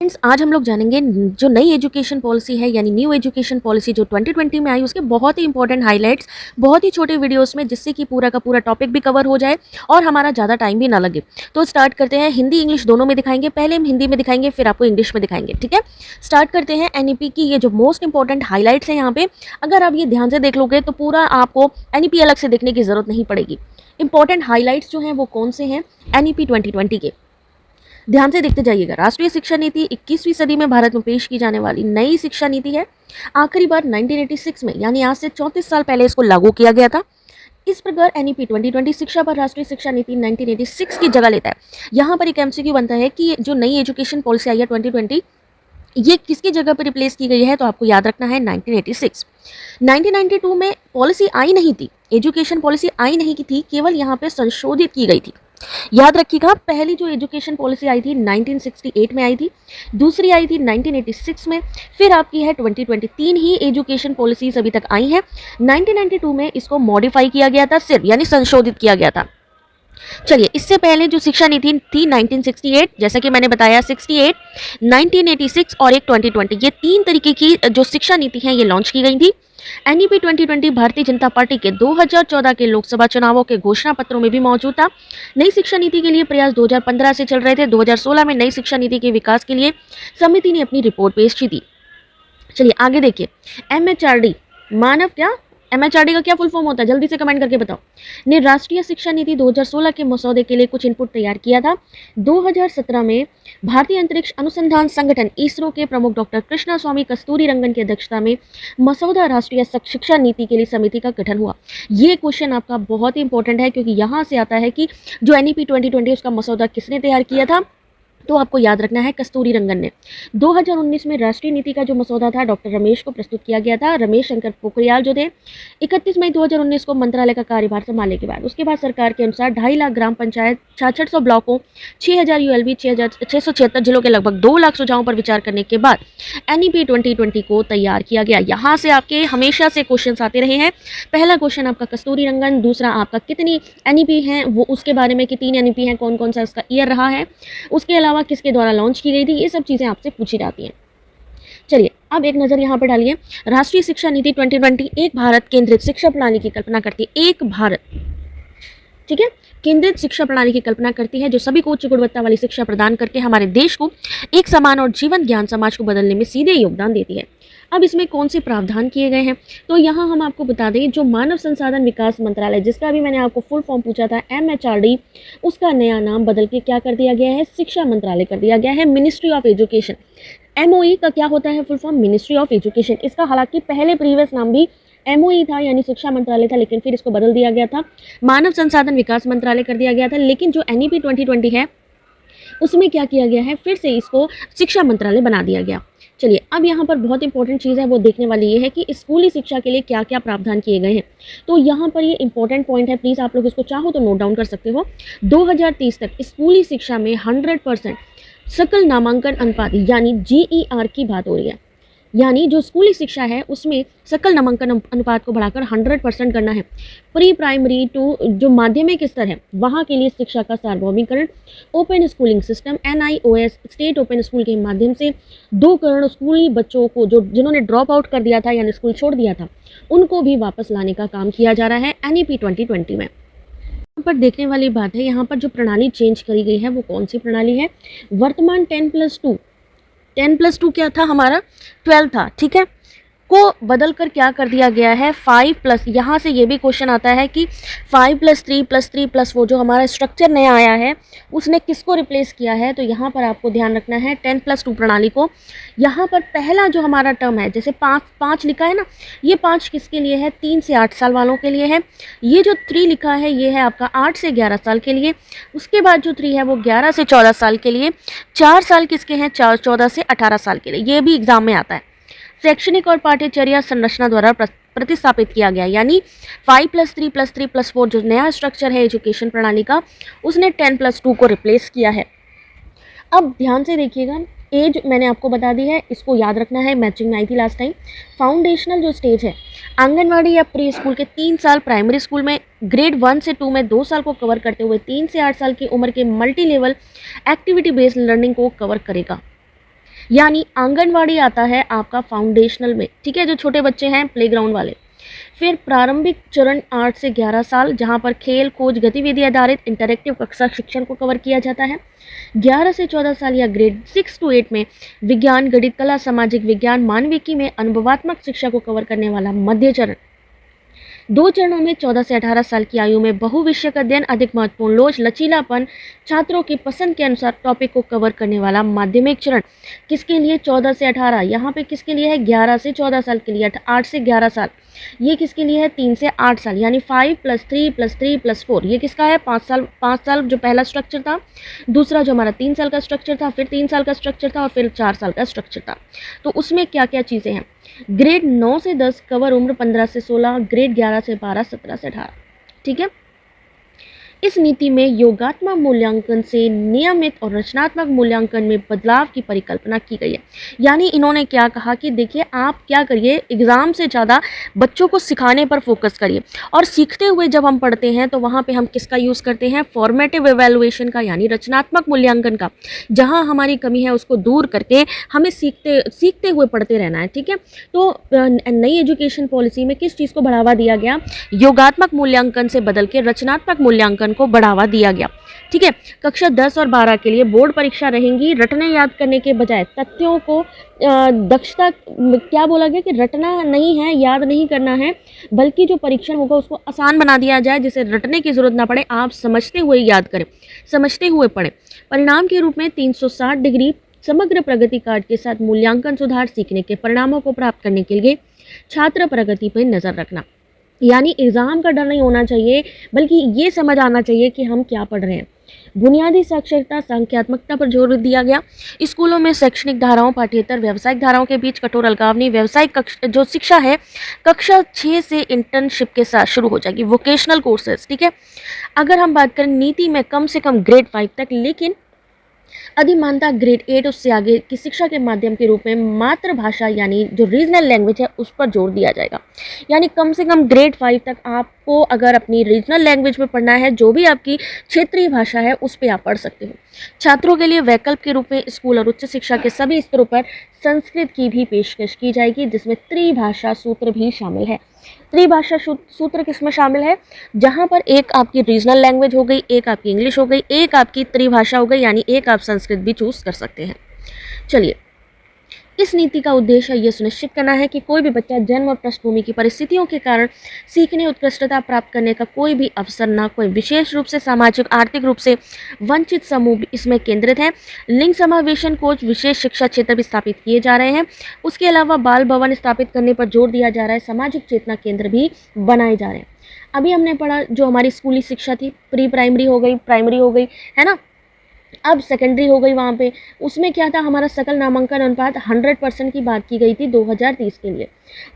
Friends, आज हम लोग जानेंगे जो नई एजुकेशन पॉलिसी है यानी न्यू एजुकेशन पॉलिसी जो 2020 में आई उसके बहुत ही इंपॉर्टेंट हाइलाइट्स बहुत ही छोटे वीडियोस में, जिससे कि पूरा का पूरा टॉपिक भी कवर हो जाए और हमारा ज़्यादा टाइम भी ना लगे। तो स्टार्ट करते हैं। हिंदी इंग्लिश दोनों में दिखाएंगे। पहले हम हिंदी में दिखाएंगे, फिर आपको इंग्लिश में दिखाएंगे। ठीक है, स्टार्ट करते हैं। एनईपी की ये जो मोस्ट इंपॉर्टेंट हाईलाइट्स है यहाँ पे, अगर आप ये ध्यान से देख लोगे तो पूरा आपको एनईपी अलग से देखने की जरूरत नहीं पड़ेगी। इंपॉर्टेंट हाईलाइट्स जो हैं वो कौन से हैं एनईपी 2020 के, ध्यान से देखते जाइएगा। राष्ट्रीय शिक्षा नीति 21वीं सदी में भारत में पेश की जाने वाली नई शिक्षा नीति है। आखिरी बार 1986 में यानी आज से 34 साल पहले इसको लागू किया गया था। इस प्रकार एनईपी 2020 शिक्षा पर राष्ट्रीय शिक्षा नीति 1986 की जगह लेता है। यहाँ पर एक एमसीक्यू बनता है कि जो नई एजुकेशन पॉलिसी आई है 2020, ये किसकी जगह पर रिप्लेस की गई है, तो आपको याद रखना है 1986। 1992 में पॉलिसी आई नहीं थी, एजुकेशन पॉलिसी आई नहीं की थी, केवल यहाँ पे संशोधित की गई थी। याद रखिएगा, पहली जो एजुकेशन पॉलिसी आई थी 1968 में आई थी, दूसरी आई थी 1986 में, फिर आपकी है 2023 ही एजुकेशन पॉलिसीज अभी तक आई हैं। 1992 में इसको मॉडिफाई किया गया था सिर्फ, यानी संशोधित किया गया था। चलिए, इससे पहले जो शिक्षा नीति थी 1968, जैसा कि मैंने बताया 68, 1986 और एक 2020, ये तीन तरीके की जो शिक्षा नीति है ये लॉन्च की गई थी। एनईपी 2020 भारतीय जनता पार्टी के 2014 के लोकसभा चुनावों के घोषणा पत्रों में भी मौजूद था। नई शिक्षा नीति के लिए प्रयास 2015 से चल रहे थे। 2016 में नई शिक्षा नीति के विकास के लिए समिति ने अपनी रिपोर्ट पेश की थी। चलिए आगे देखिए। एमएचआरडी मानव क्या एमएचआरडी का क्या फुल फॉर्म होता है, जल्दी से कमेंट करके बताओ। ने राष्ट्रीय शिक्षा नीति 2016 के मसौदे के लिए कुछ इनपुट तैयार किया था। 2017 में भारतीय अंतरिक्ष अनुसंधान संगठन इसरो के प्रमुख डॉक्टर कृष्णा स्वामी कस्तूरीरंगन की अध्यक्षता में मसौदा राष्ट्रीय शिक्षा नीति के लिए समिति का गठन हुआ। ये क्वेश्चन आपका बहुत ही इंपॉर्टेंट है, क्योंकि यहाँ से आता है कि जो एनईपी 2020 उसका मसौदा किसने तैयार किया था, तो आपको याद रखना है कस्तूरीरंगन ने। 2019 में राष्ट्रीय नीति का जो मसौदा था डॉक्टर रमेश को प्रस्तुत किया गया था। रमेश शंकर पोखरियाल जो थे, 31 मई 2019 को मंत्रालय का कार्यभार संभालने के बाद उसके बाद सरकार के अनुसार 2.5 लाख ग्राम पंचायत, 6600 ब्लॉकों, 6000 यूएलबी, 676 जिलों के लगभग 2 लाख सुझावों पर विचार करने के बाद एनईपी 2020 को तैयार किया गया। यहाँ से आपके हमेशा से क्वेश्चन आते रहे हैं। पहला क्वेश्चन आपका कस्तूरीरंगन, दूसरा आपका कितनी एनईपी हैं वो उसके बारे में कि 3 एनईपी हैं, कौन कौन सा उसका ईयर रहा है, उसके अलावा किसके द्वारा लॉन्च की गई थी, ये सब चीजें आपसे पूछी जाती हैं। चलिए अब एक नजर यहाँ पर डालिए। राष्ट्रीय शिक्षा नीति 2020 एक भारत केंद्रित शिक्षा प्रणाली की कल्पना करती है। एक भारत, ठीक है, केंद्रित शिक्षा प्रणाली की कल्पना करती है जो सभी को उच्च गुणवत्ता वाली शिक्षा प्रदान करके हमारे देश को एक समान और जीवन ज्ञान समाज को बदलने में सीधे योगदान देती है। अब इसमें कौन से प्रावधान किए गए हैं, तो यहाँ हम आपको बता दें, जो मानव संसाधन विकास मंत्रालय, जिसका भी मैंने आपको फुल फॉर्म पूछा था एमएचआरडी, उसका नया नाम बदल के क्या कर दिया गया है, शिक्षा मंत्रालय कर दिया गया है, मिनिस्ट्री ऑफ एजुकेशन। एमओई का क्या होता है full form, ministry of education. इसका हालांकि पहले प्रीवियस नाम भी एमओई था यानी शिक्षा मंत्रालय था, लेकिन फिर इसको बदल दिया गया था, मानव संसाधन विकास मंत्रालय कर दिया गया था। लेकिन जो एनईपी 2020 है उसमें क्या किया गया है, फिर से इसको शिक्षा मंत्रालय बना दिया गया। चलिए अब यहाँ पर बहुत इंपॉर्टेंट चीज़ है वो देखने वाली ये है कि स्कूली शिक्षा के लिए क्या क्या प्रावधान किए गए हैं। तो यहाँ पर ये इंपॉर्टेंट पॉइंट है, प्लीज़ आप लोग इसको चाहो तो नोट डाउन कर सकते हो। 2030 तक स्कूली शिक्षा में 100% सकल नामांकन अनुपात यानी जीईआर की बात हो रही है, यानी जो स्कूली शिक्षा है उसमें सकल नामांकन अनुपात को बढ़ाकर 100% करना है। प्री प्राइमरी टू जो माध्यमिक स्तर है वहाँ के लिए शिक्षा का सार्वभौमिकरण, open schooling system NIOS state open school के माध्यम से 2 करोड़ स्कूली बच्चों को जो जिन्होंने ड्रॉप आउट कर दिया था यानी स्कूल छोड़ दिया था उनको भी वापस लाने का काम किया जा रहा है एनईपी 2020 में। यहाँ पर देखने वाली बात है, यहाँ पर जो प्रणाली चेंज करी गई है वो कौन सी प्रणाली है। वर्तमान 10+2 क्या था हमारा, 12 था, ठीक है, को बदल कर क्या कर दिया गया है 5+। यहाँ से ये भी क्वेश्चन आता है कि 5+3+3+ जो हमारा स्ट्रक्चर नया आया है उसने किसको रिप्लेस किया है, तो यहाँ पर आपको ध्यान रखना है 10+2 प्रणाली को। यहाँ पर पहला जो हमारा टर्म है, जैसे 5 लिखा है ना, ये 5 किसके लिए है, 3 से 8 साल वालों के लिए है। ये जो 3 लिखा है ये है आपका 8 से 11 साल के लिए। उसके बाद जो 3 है वो 11 से 14 साल के लिए। 4 साल किसके हैं, 14 से 18 साल के लिए। ये भी एग्जाम में आता है। शैक्षणिक और पाठ्यचर्या संरचना द्वारा प्रतिस्थापित किया गया, यानी 5+3+3+4 जो नया स्ट्रक्चर है एजुकेशन प्रणाली का उसने 10+2 को रिप्लेस किया है। अब ध्यान से देखिएगा, एज मैंने आपको बता दी है, इसको याद रखना है, मैचिंग में आई थी लास्ट टाइम। फाउंडेशनल जो स्टेज है आंगनवाड़ी या प्री स्कूल के 3 साल, प्राइमरी स्कूल में ग्रेड 1 से 2 में 2 साल को कवर करते हुए 3 से 8 साल की उम्र के multi level activity based learning को कवर करेगा। यानी आंगनवाड़ी आता है आपका फाउंडेशनल में, ठीक है, जो छोटे बच्चे हैं प्लेग्राउंड वाले। फिर प्रारंभिक चरण 8 से 11 साल, जहाँ पर खेल खोज गतिविधि आधारित इंटरेक्टिव कक्षा शिक्षण को कवर किया जाता है। 11 से 14 साल या ग्रेड 6 to 8 में विज्ञान, गणित, कला, सामाजिक विज्ञान, मानविकी में अनुभवात्मक शिक्षा को कवर करने वाला मध्य चरण। 2 चरणों में 14 से 18 साल की आयु में बहुविषयक अध्ययन, अधिक महत्वपूर्ण लोच, लचीलापन, छात्रों की पसंद के अनुसार टॉपिक को कवर करने वाला माध्यमिक चरण। किसके लिए 14 से 18, यहाँ पे किसके लिए है 11 से 14 साल के लिए, 8 से 11 साल। ये किसके लिए है 3 से 8 साल, यानी 5 + 3 + 3 + 4। ये किसका है 5 साल जो पहला स्ट्रक्चर था, दूसरा जो हमारा 3 साल का स्ट्रक्चर था, फिर 3 साल का स्ट्रक्चर था और फिर 4 साल का स्ट्रक्चर था। तो उसमें क्या क्या चीज़ें हैं। ग्रेड 9 से 10 कवर उम्र 15 से 16, ग्रेड 11 से 12, 17 से 18, ठीक है। इस नीति में योगात्मक मूल्यांकन से नियमित और रचनात्मक मूल्यांकन में बदलाव की परिकल्पना की गई है। यानी इन्होंने क्या कहा कि देखिए आप क्या करिए, एग्ज़ाम से ज़्यादा बच्चों को सिखाने पर फोकस करिए, और सीखते हुए जब हम पढ़ते हैं तो वहाँ पे हम किसका यूज़ करते हैं, फॉर्मेटिव एवेलुएशन का, यानी रचनात्मक मूल्यांकन का। जहाँ हमारी कमी है उसको दूर करके हमें सीखते हुए पढ़ते रहना है, ठीक है। तो नई एजुकेशन पॉलिसी में किस चीज़ को बढ़ावा दिया गया, योगात्मक मूल्यांकन से बदल के रचनात्मक मूल्यांकन को बढ़ावा दिया गया, ठीक है। कक्षा 10 और 12 के लिए बोर्ड परीक्षा रहेंगी। रटने याद करने के बजाय तथ्यों को दक्षता, क्या बोला गया कि रटना नहीं है, याद नहीं करना है, बल्कि जो परीक्षण होगा उसको आसान बना दिया जाए, जिसे रटने की जरूरत ना पड़े, आप समझते हुए याद करें, समझते हुए पढ़ें। परिणाम के रूप में 360 डिग्री समग्र प्रगति कार्ड के साथ मूल्यांकन सुधार, सीखने के परिणामों को प्राप्त करने के लिए छात्र प्रगति पर नजर रखना। यानी एग्ज़ाम का डर नहीं होना चाहिए, बल्कि ये समझ आना चाहिए कि हम क्या पढ़ रहे हैं। बुनियादी साक्षरता, संख्यात्मकता पर जोर दिया गया। स्कूलों में शैक्षणिक धाराओं, पाठ्येतर व्यावसायिक धाराओं के बीच कठोर अलगाव नहीं। व्यावसायिक जो शिक्षा है कक्षा 6 से इंटर्नशिप के साथ शुरू हो जाएगी, वोकेशनल कोर्सेज, ठीक है। अगर हम बात करें नीति में कम से कम ग्रेड 5 तक, लेकिन अधिमानता ग्रेड 8 उससे आगे की शिक्षा के माध्यम के रूप में मातृभाषा यानी जो रीजनल लैंग्वेज है उस पर जोर दिया जाएगा। यानी कम से कम ग्रेड 5 तक आपको अगर अपनी रीजनल लैंग्वेज में पढ़ना है, जो भी आपकी क्षेत्रीय भाषा है उस पर आप पढ़ सकते हो। छात्रों के लिए वैकल्प के रूप में स्कूल और उच्च शिक्षा के सभी स्तरों पर संस्कृत की भी पेशकश की जाएगी, जिसमें त्रिभाषा सूत्र भी शामिल है। त्रिभाषा सूत्र किसमें शामिल है, जहां पर एक आपकी रीजनल लैंग्वेज हो गई, एक आपकी इंग्लिश हो गई, एक आपकी त्रिभाषा हो गई, यानी एक आप संस्कृत भी चूज कर सकते हैं। चलिए, इस नीति का उद्देश्य यह सुनिश्चित करना है कि कोई भी बच्चा जन्म और पृष्ठभूमि की परिस्थितियों के कारण सीखने, उत्कृष्टता प्राप्त करने का कोई भी अवसर ना खोए। विशेष रूप से सामाजिक आर्थिक रूप से वंचित समूह इसमें केंद्रित है। लिंग समावेशन कोच, विशेष शिक्षा क्षेत्र भी स्थापित किए जा रहे हैं। उसके अलावा बाल भवन स्थापित करने पर जोर दिया जा रहा है। सामाजिक चेतना केंद्र भी बनाए जा रहे हैं। अभी हमने पढ़ा जो हमारी स्कूली शिक्षा थी, प्री प्राइमरी हो गई, प्राइमरी हो गई, है ना, अब सेकेंडरी हो गई। वहाँ पे उसमें क्या था, हमारा सकल नामांकन अनुपात 100% की बात की गई थी 2030 के लिए।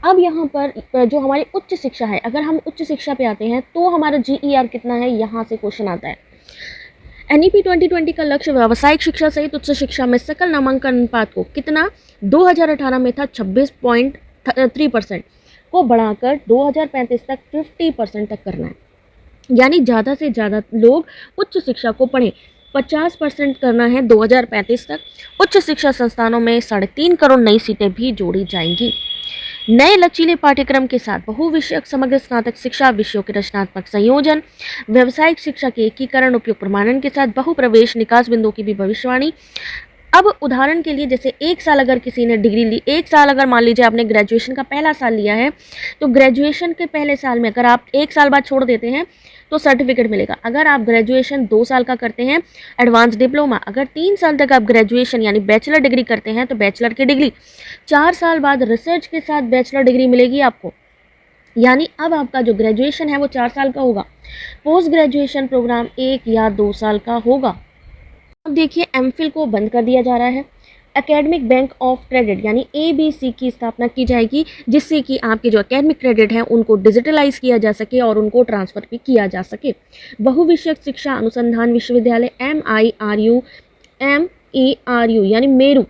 अब यहाँ पर जो हमारी उच्च शिक्षा है, अगर हम उच्च शिक्षा पे आते हैं तो हमारा GER कितना है, यहाँ से क्वेश्चन आता है। NEP 2020 का लक्ष्य व्यावसायिक शिक्षा सहित उच्च शिक्षा में सकल नामांकन अनुपात को कितना, 2018 में था 26.3% को बढ़ाकर 2035 तक 50% तक करना है। यानी ज़्यादा से ज़्यादा लोग उच्च शिक्षा को पढ़ें, 50% करना है 2035 तक। उच्च शिक्षा संस्थानों में 3.5 करोड़ नई सीटें भी जोड़ी जाएंगी। नए लचीले पाठ्यक्रम के साथ बहुविषयक समग्र स्नातक शिक्षा, विषयों के रचनात्मक संयोजन, व्यावसायिक शिक्षा के एकीकरण, उपयुक्त प्रमाणन के साथ बहुप्रवेश निकास बिंदुओं की भी भविष्यवाणी। अब उदाहरण के लिए जैसे 1 साल अगर किसी ने डिग्री ली, 1 साल अगर मान लीजिए आपने ग्रेजुएशन का पहला साल लिया है, तो ग्रेजुएशन के पहले साल में अगर आप 1 साल बाद छोड़ देते हैं तो सर्टिफिकेट मिलेगा। अगर आप ग्रेजुएशन 2 साल का करते हैं, एडवांस डिप्लोमा, अगर 3 साल तक आप ग्रेजुएशन यानी बैचलर डिग्री करते हैं तो बैचलर की डिग्री, 4 साल बाद रिसर्च के साथ बैचलर डिग्री मिलेगी आपको। यानी अब आपका जो ग्रेजुएशन है वो 4 साल का होगा। पोस्ट ग्रेजुएशन प्रोग्राम 1 या 2 साल का होगा। अब देखिए एमफिल को बंद कर दिया जा रहा है। एकेडमिक बैंक ऑफ क्रेडिट यानी ABC की स्थापना की जाएगी, जिससे कि आपके जो एकेडमिक क्रेडिट हैं उनको डिजिटलाइज किया जा सके और उनको ट्रांसफ़र भी किया जा सके। बहुविषयक शिक्षा अनुसंधान विश्वविद्यालय MERU यानी मेरू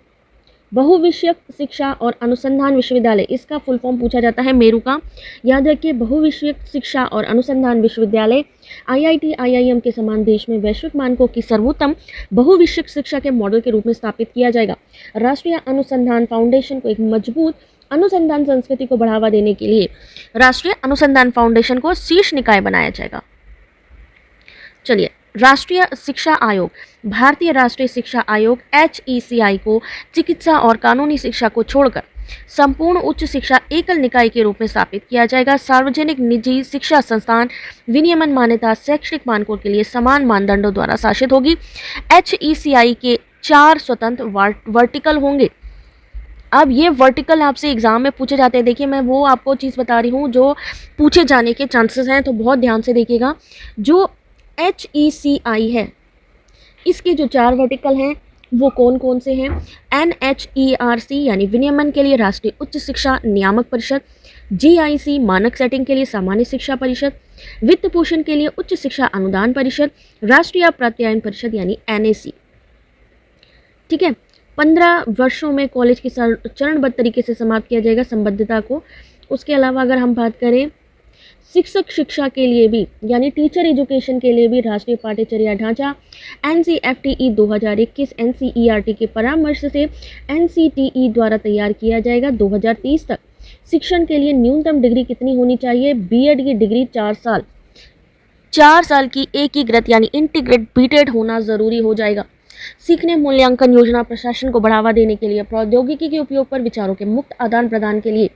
बहुविषयक शिक्षा और अनुसंधान विश्वविद्यालय, इसका फुल फॉर्म पूछा जाता है मेरू का। याद रखिए, बहुविषयक शिक्षा और अनुसंधान विश्वविद्यालय IIT IIM के समान देश में वैश्विक मानकों की सर्वोत्तम बहुविषयक शिक्षा के मॉडल के रूप में स्थापित किया जाएगा। राष्ट्रीय अनुसंधान फाउंडेशन को एक मजबूत अनुसंधान संस्कृति को बढ़ावा देने के लिए राष्ट्रीय अनुसंधान फाउंडेशन को शीर्ष निकाय बनाया जाएगा। चलिए, राष्ट्रीय शिक्षा आयोग, भारतीय राष्ट्रीय शिक्षा आयोग HECI को चिकित्सा और कानूनी शिक्षा को छोड़कर संपूर्ण उच्च शिक्षा एकल निकाय के रूप में स्थापित किया जाएगा। सार्वजनिक निजी शिक्षा संस्थान विनियमन मान्यता शैक्षणिक मानकों के लिए समान मानदंडों द्वारा शासित होगी। HECI के 4 स्वतंत्र वर्टिकल होंगे। अब ये वर्टिकल आपसे एग्जाम में पूछे जाते हैं। देखिए, मैं वो आपको चीज़ बता रही हूँ जो पूछे जाने के चांसेस हैं, तो बहुत ध्यान से देखिएगा। जो HECI है, इसके जो 4 वर्टिकल हैं वो कौन कौन से हैं? NHERC यानी विनियमन के लिए राष्ट्रीय उच्च शिक्षा नियामक परिषद, GIC मानक सेटिंग के लिए सामान्य शिक्षा परिषद, वित्त पोषण के लिए उच्च शिक्षा अनुदान परिषद, राष्ट्रीय प्रत्यायन परिषद यानी NAC। ठीक है, 15 वर्षों में कॉलेज की चरणबद्ध तरीके से समाप्त किया जाएगा संबद्धता को। उसके अलावा अगर हम बात करें शिक्षक शिक्षा के लिए भी यानी टीचर एजुकेशन के लिए भी राष्ट्रीय पाठ्यचर्या ढांचा NCFTE 2021 NCERT के परामर्श से NCTE द्वारा तैयार किया जाएगा। 2030 तक शिक्षण के लिए न्यूनतम डिग्री कितनी होनी चाहिए? BEd की डिग्री 4 साल की एकीकृत यानी इंटीग्रेट BTED होना जरूरी हो जाएगा। सीखने मूल्यांकन योजना प्रशासन को बढ़ावा देने के लिए प्रौद्योगिकी के उपयोग पर विचारों के मुक्त आदान प्रदान के लिए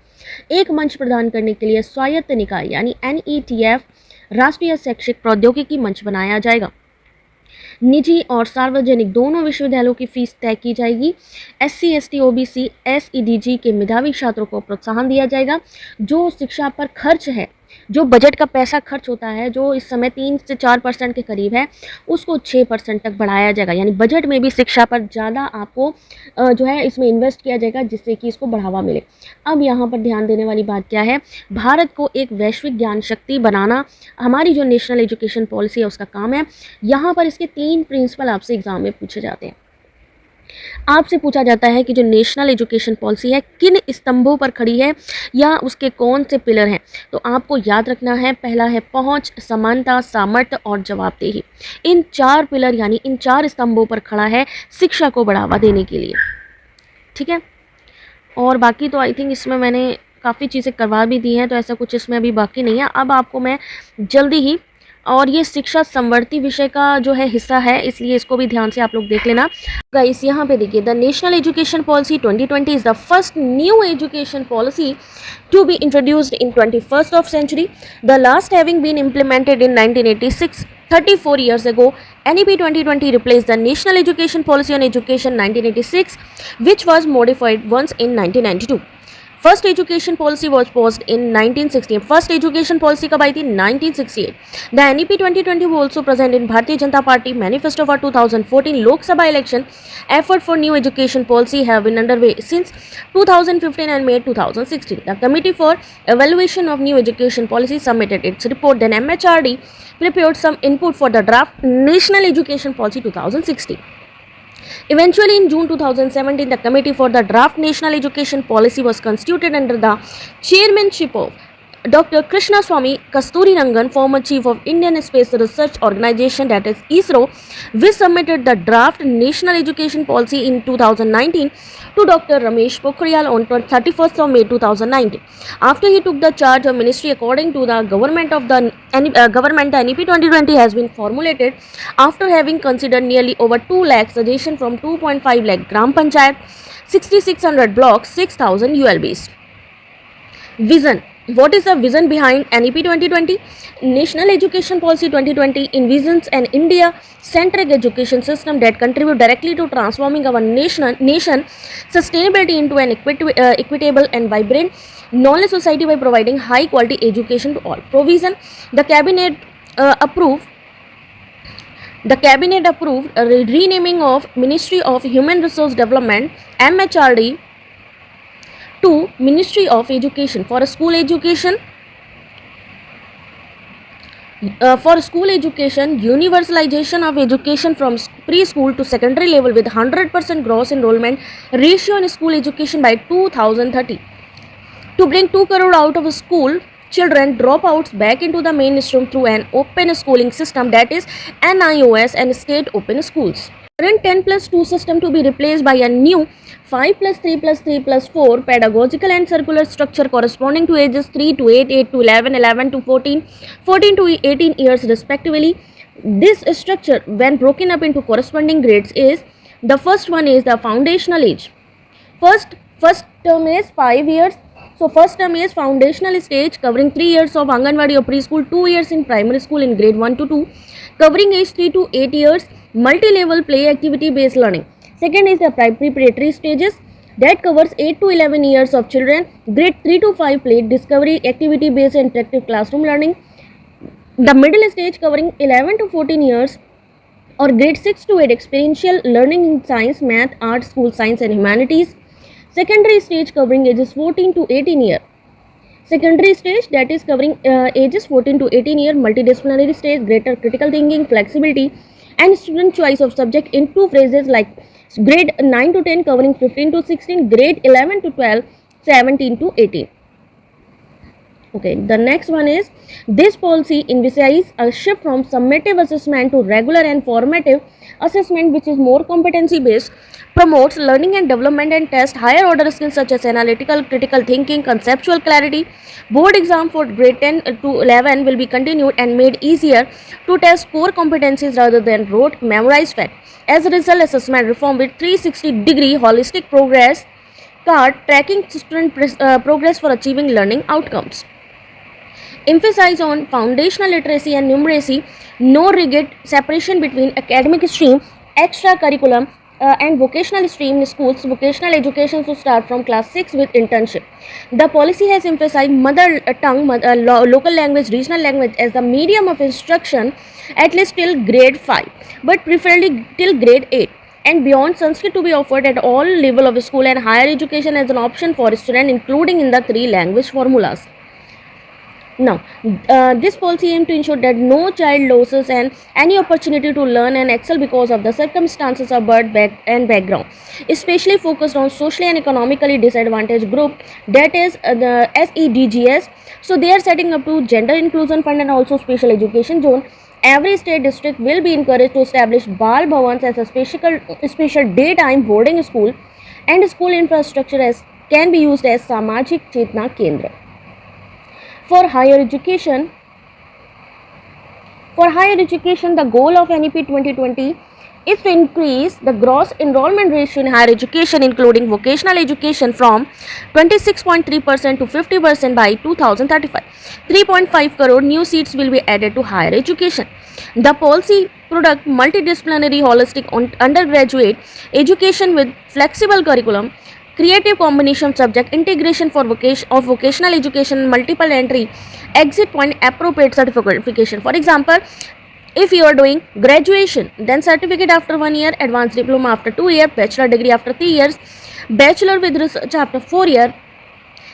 एक मंच प्रदान करने के लिए स्वायत्त निकाय यानी NETF राष्ट्रीय शैक्षिक प्रौद्योगिकी मंच बनाया जाएगा। निजी और सार्वजनिक दोनों विश्वविद्यालयों की फीस तय की जाएगी। SC ST OBC SEDG के मेधावी छात्रों को प्रोत्साहन दिया जाएगा। जो शिक्षा पर खर्च है, जो बजट का पैसा खर्च होता है, जो इस समय 3 से 4% के करीब है, उसको 6% तक बढ़ाया जाएगा। यानी बजट में भी शिक्षा पर ज़्यादा आपको जो है इसमें इन्वेस्ट किया जाएगा, जिससे कि इसको बढ़ावा मिले। अब यहाँ पर ध्यान देने वाली बात क्या है? भारत को एक वैश्विक ज्ञान शक्ति बनाना हमारी जो नेशनल एजुकेशन पॉलिसी है उसका काम है। यहाँ पर इसके 3 प्रिंसिपल आपसे एग्जाम में पूछे जाते हैं। आपसे पूछा जाता है कि जो नेशनल एजुकेशन पॉलिसी है किन स्तंभों पर खड़ी है या उसके कौन से पिलर हैं। तो आपको याद रखना है, पहला है पहुंच, समानता, सामर्थ्य और जवाबदेही। इन 4 पिलर यानी इन 4 स्तंभों पर खड़ा है शिक्षा को बढ़ावा देने के लिए। ठीक है, और बाकी तो आई थिंक इसमें मैंने काफ़ी चीज़ें करवा भी दी हैं, तो ऐसा कुछ इसमें अभी बाकी नहीं है। अब आपको मैं जल्दी ही, और ये शिक्षा संवर्ती विषय का जो है हिस्सा है, इसलिए इसको भी ध्यान से आप लोग देख लेना। गाइस, यहाँ पे देखिए, the national education policy 2020 is the first new education policy to be introduced in 21st of century, the last having been implemented in 1986. 34 years ago, NEP 2020 replaced the National Education Policy on Education 1986, which was modified once in 1992. First education policy was post in 1960। First education policy कब आई थी? 1968। The NEP 2020 was also present in Bharatiya Janata party manifesto for 2014 Lok Sabha election. Effort for new education policy have been underway since 2015 and May 2016. The Committee for Evaluation of New Education Policy submitted its report. Then MHRD prepared some input for the draft National Education Policy 2016. Eventually, in June 2017, the Committee for the Draft National Education Policy was constituted under the chairmanship of Dr. Krishnaswamy Kasturirangan, former Chief of Indian Space Research Organization, that is ISRO. We submitted the draft National Education Policy in 2019 to Dr. Ramesh Pokhriyal on 31st of May 2019. After he took the charge of ministry, according to the government, the NEP 2020 has been formulated after having considered nearly over 2 lakh suggestions from 2.5 lakh Gram Panchayat, 6,600 blocks, 6,000 ULBs. Vision. What is the vision behind NEP 2020? National Education Policy 2020 envisions an India-centric education system that contributes directly to transforming our nation sustainability into an equitable and vibrant knowledge society by providing high-quality education to all. Provision: the cabinet approved renaming of Ministry of Human Resource Development (MHRD) to Ministry of Education for school education. For school education, universalization of education from preschool to secondary level with 100% gross enrollment ratio in school education by 2030. To bring 2 crore out of school children dropouts back into the mainstream through an open schooling system, that is NIOS, and state open schools. Current 10 plus 2 system to be replaced by a new 5 plus 3 plus 3 plus 4 pedagogical and circular structure corresponding to ages 3 to 8, 8 to 11, 11 to 14, 14 to 18 years respectively. This structure, when broken up into corresponding grades, is the first one is the foundational age. First term is 5 years. So first term is foundational stage, covering 3 years of Anganwadi or preschool, 2 years in primary school in grade 1 to 2, covering age 3 to 8 years, multi-level play activity based learning. Second is the preparatory stages, that covers 8 to 11 years of children, grade 3 to 5 play discovery activity based interactive classroom learning. The middle stage covering 11 to 14 years or grade 6 to 8 experiential learning in science, math, art, school science and humanities. Secondary stage covering ages 14 to 18 year. Secondary stage, that is covering ages 14 to 18 year, multidisciplinary stage, greater critical thinking, flexibility and student choice of subject in 2 phases, like grade 9 to 10 covering 15 to 16, grade 11 to 12, 17 to 18. Okay, the next one is, this policy envisages a shift from summative assessment to regular and formative assessment, which is more competency based, promotes learning and development, and tests higher order skills such as analytical, critical thinking, conceptual clarity. Board exam for grade 10 to 11 will be continued and made easier to test core competencies rather than rote memorized fact. As a result, assessment reform with 360-degree holistic progress card tracking student progress for achieving learning outcomes. Emphasize on foundational literacy and numeracy, no rigid separation between academic stream, extracurriculum and vocational stream in schools. Vocational education should start from class 6 with internship. The policy has emphasized mother tongue, local language, regional language as the medium of instruction at least till grade 5, but preferably till grade 8. And beyond, Sanskrit to be offered at all level of school and higher education as an option for students, including in the 3 language formulas. Now, this policy aims to ensure that no child loses any opportunity to learn and excel because of the circumstances of birth and background, especially focused on socially and economically disadvantaged group, that is the SEDGS. So they are setting up to gender inclusion fund and also special education zone. Every state district will be encouraged to establish Bal Bhavans as a special daytime boarding school, and school infrastructure can be used as Samajik Chetna Kendra. For higher education, the goal of NEP 2020 is to increase the gross enrollment ratio in higher education, including vocational education, from 26.3% to 50% by 2035. 3.5 crore new seats will be added to higher education. The policy product multidisciplinary holistic undergraduate education with flexible curriculum, creative combination subject, integration for vocational education, multiple entry, exit point, appropriate certification. For example, if you are doing graduation, then certificate after 1 year, advanced diploma after 2 years, bachelor degree after 3 years, bachelor with research after 4 years,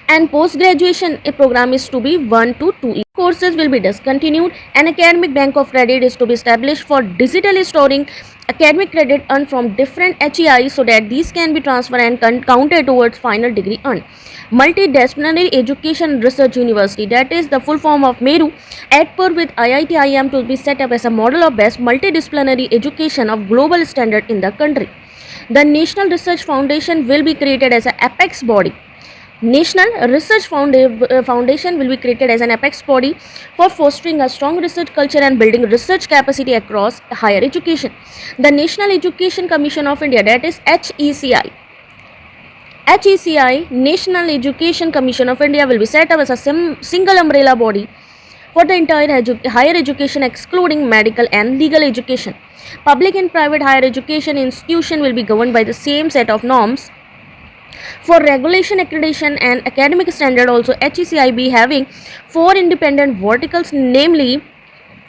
and post graduation a program is to be 1 to 2 years. Courses will be discontinued. An academic bank of credit is to be established for digitally storing academic credit earned from different HEIs so that these can be transferred and counted towards final degree earned. Multidisciplinary Education Research University, that is the full form of MERU, at par with IIT IIM, to be set up as a model of best multidisciplinary education of global standard in the country. The National Research Foundation will be created as an apex body. National Research Foundation will be created as an apex body for fostering a strong research culture and building research capacity across higher education. The National Education Commission of India, that is HECI, National Education Commission of India, will be set up as a single umbrella body for the entire higher education, excluding medical and legal education. Public and private higher education institution will be governed by the same set of norms. For regulation, accreditation and academic standard, also HECI be having 4 independent verticals, namely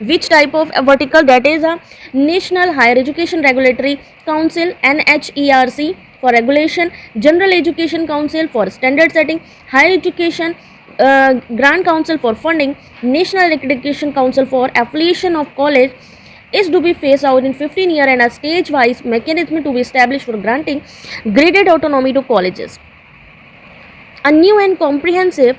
which type of vertical, that is a National Higher Education Regulatory Council NHERC for regulation, General Education Council for standard setting, Higher Education Grant Council for funding, National Accreditation Council for affiliation of college, is to be phased out in 15 years and a stage-wise mechanism to be established for granting graded autonomy to colleges. A new and comprehensive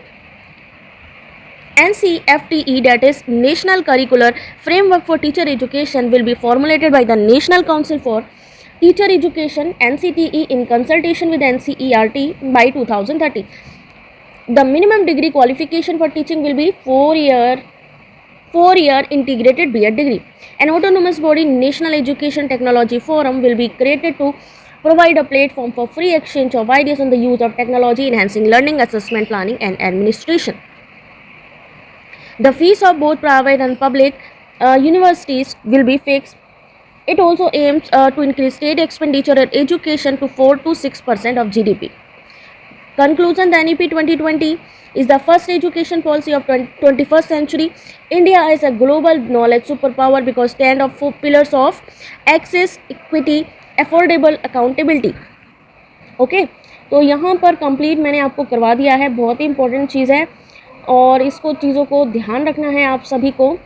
NCFTE, that is National Curricular Framework for Teacher Education, will be formulated by the National Council for Teacher Education NCTE in consultation with NCERT by 2030. The minimum degree qualification for teaching will be 4-year integrated B.Ed degree. An autonomous body, National Education Technology Forum, will be created to provide a platform for free exchange of ideas on the use of technology, enhancing learning, assessment, planning, and administration. The fees of both private and public universities will be fixed. It also aims to increase state expenditure on education to 4 to 6% of GDP. Conclusion: the NEP 2020 is the first education policy of 21st century. India is a global knowledge superpower because stand of 4 pillars of access, equity, affordable, accountability. Okay, तो यहाँ पर complete मैंने आपको करवा दिया है, बहुत ही important चीज़ है और इसको चीज़ों को ध्यान रखना है आप सभी को।